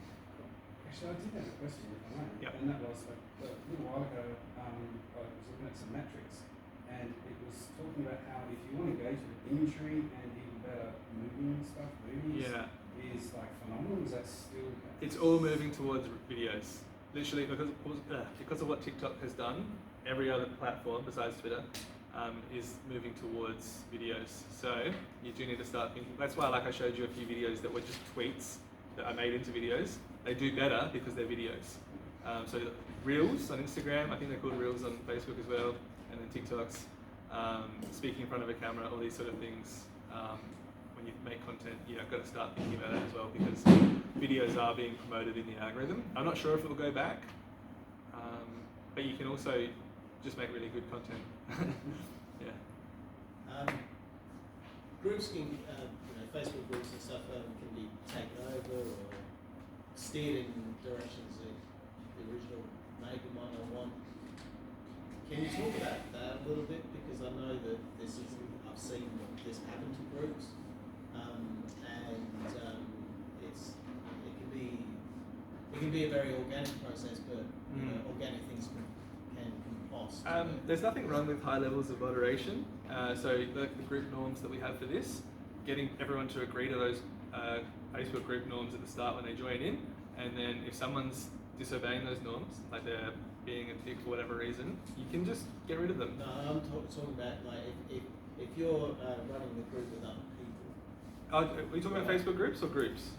Actually, I did have a question, if I may, Yep. and that was a little while ago, I was looking at some metrics, and it was talking about how if you want to engage with imagery and even better moving stuff, movies, Yeah. is like phenomenal. Is that still? It's all moving towards videos. Literally, because of what TikTok has done, every other platform besides Twitter is moving towards videos. So you do need to start thinking. That's why, like, I showed you a few videos that were just tweets that I made into videos. They do better because they're videos. So Reels on Instagram, I think they're called Reels on Facebook as well, and then TikToks. Speaking in front of a camera, all these sort of things. When you make content, you've got to start thinking about that as well, because videos are being promoted in the algorithm. I'm not sure if it will go back, but you can also just make really good content. Yeah. Groups can, Facebook groups and stuff can be taken over or steered in directions that the original maker might not want. Can you talk about that a little bit? Because I know that I've seen this happen to groups, it can be a very organic process, but organic things can cost. There's nothing wrong with high levels of moderation. So the group norms that we have for this, getting everyone to agree to those Facebook group norms at the start when they join in, and then if someone's disobeying those norms, like they're being a dick for whatever reason, you can just get rid of them. No, I'm talking about like if you're running the group with other people. Are you talking about Facebook groups or groups?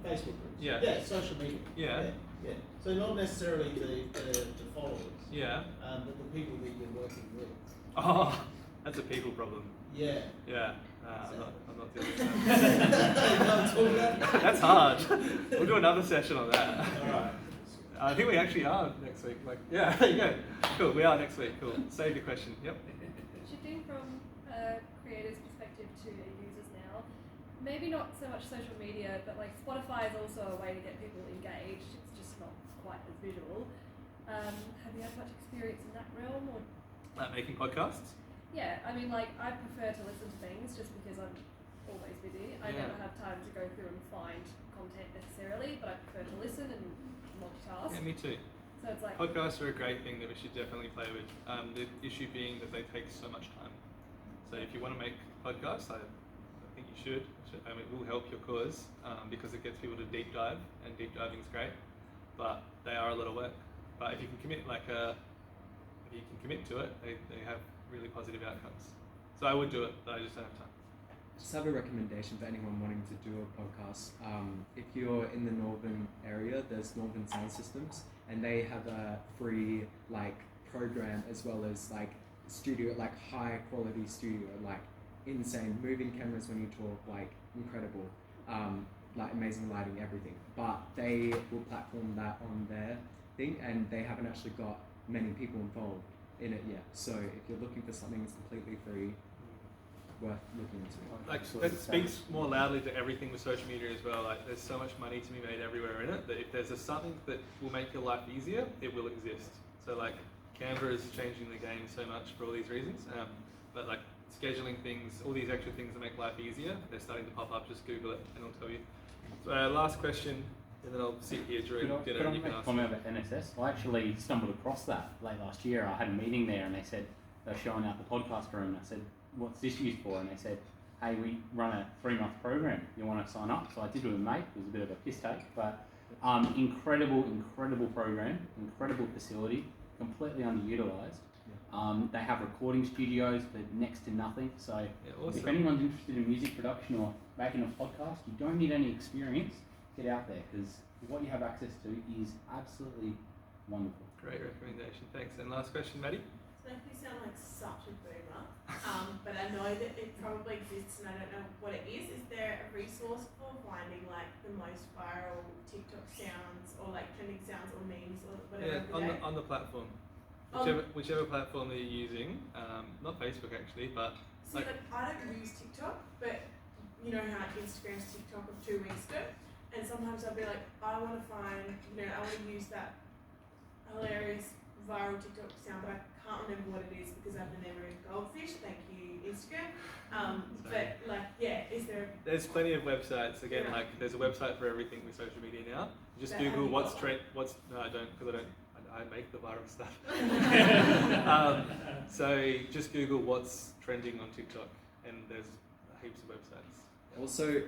Facebook groups. Yeah. Yeah, social media. Yeah. Yeah. So not necessarily the followers. Yeah. But the people that you're working with. Oh, that's a people problem. Yeah. Yeah. I'm not dealing with that. That's hard. We'll do another session on that. Alright. I think we actually are next week. Like, yeah, there you go. Cool, we are next week. Cool. Save your question. Yep. Shifting from a creator's perspective to a user's now, maybe not so much social media, but like Spotify is also a way to get people engaged. It's just not quite as visual. Have you had much experience in that realm, or? Making podcasts? Yeah, I mean, like, I prefer to listen to things just because I'm always busy. I never have time to go through and find content necessarily, but I prefer to listen and multitask. Yeah, me too. So it's like Podcasts are a great thing that we should definitely play with. The issue being that they take so much time. So if you want to make podcasts, I think you should. It will help your cause because it gets people to deep dive, and deep diving is great. But they are a lot of work. But if you can commit, to it, they have really positive outcomes. So I would do it, but I just don't have time. Just have a recommendation for anyone wanting to do a podcast. If you're in the northern area, there's Northern Sound Systems, and they have a free program as well as studio, high quality studio, insane moving cameras when you talk, incredible, amazing lighting, everything. But they will platform that on their thing, and they haven't actually got many people involved in it yet. So if you're looking for something that's completely free, worth looking into. That speaks more loudly to everything with social media as well. There's so much money to be made everywhere in it that if there's something that will make your life easier, it will exist. So Canva is changing the game so much for all these reasons. But scheduling things, all these extra things that make life easier, they're starting to pop up. Just Google it and it'll tell you. So last question, and then I'll sit here during dinner and you can ask. Could I make a comment about NSS? I actually stumbled across that late last year. I had a meeting there and they said, they were showing out the podcast room, and I said, what's this used for? And they said, hey, we run a 3-month program. You want to sign up? So I did with a mate. It was a bit of a piss take, but incredible program, incredible facility, completely underutilized. They have recording studios for next to nothing. So awesome. If anyone's interested in music production or making a podcast, you don't need any experience. Get out there, because what you have access to is absolutely wonderful. Great recommendation. Thanks. And last question, Maddie? So if you sound like such a boomer, but I know that it probably exists and I don't know what it is. Is there a resource for finding like the most viral TikTok sounds or like trending sounds or memes or whatever? Yeah, on the platform. Whichever platform that you're using, not Facebook actually, but See, like I don't use TikTok, but you know how Instagram's TikTok of 2 weeks ago, and sometimes I'll be like, I want to find, I want to use that hilarious viral TikTok sound, but I can't remember what it is because I have the memory of goldfish. Thank you, Instagram. But like, yeah, is there? There's plenty of websites. Again, Yeah. like there's a website for everything with social media now. Just That Google have you what's got trend. No, I don't, because I make the viral stuff. So just Google what's trending on TikTok, and there's heaps of websites. Also,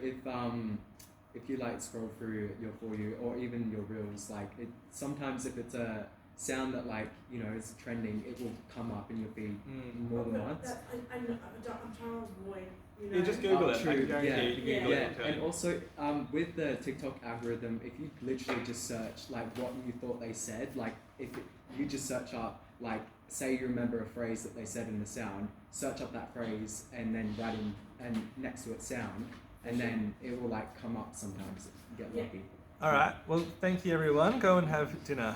if you like scroll through your For You or even your Reels, like sometimes if it's a sound that like is trending, it will come up in your feed more than once. I'm trying to avoid. You just Google it. True. I can guarantee Yeah. you can Google it. Yeah, and also with the TikTok algorithm, if you literally just search like what you thought they said, like you just search up like say you remember a phrase that they said in the sound, search up that phrase and then write in and next to it sound, and then it will like come up sometimes if you get lucky. All right. Well, thank you everyone. Go and have dinner.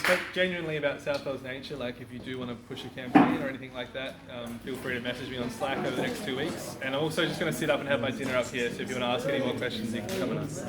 But genuinely about South Wales Nature, like if you do want to push a campaign or anything like that, feel free to message me on Slack over the next 2 weeks. And I'm also just going to sit up and have my dinner up here, so if you want to ask any more questions, you can come and ask.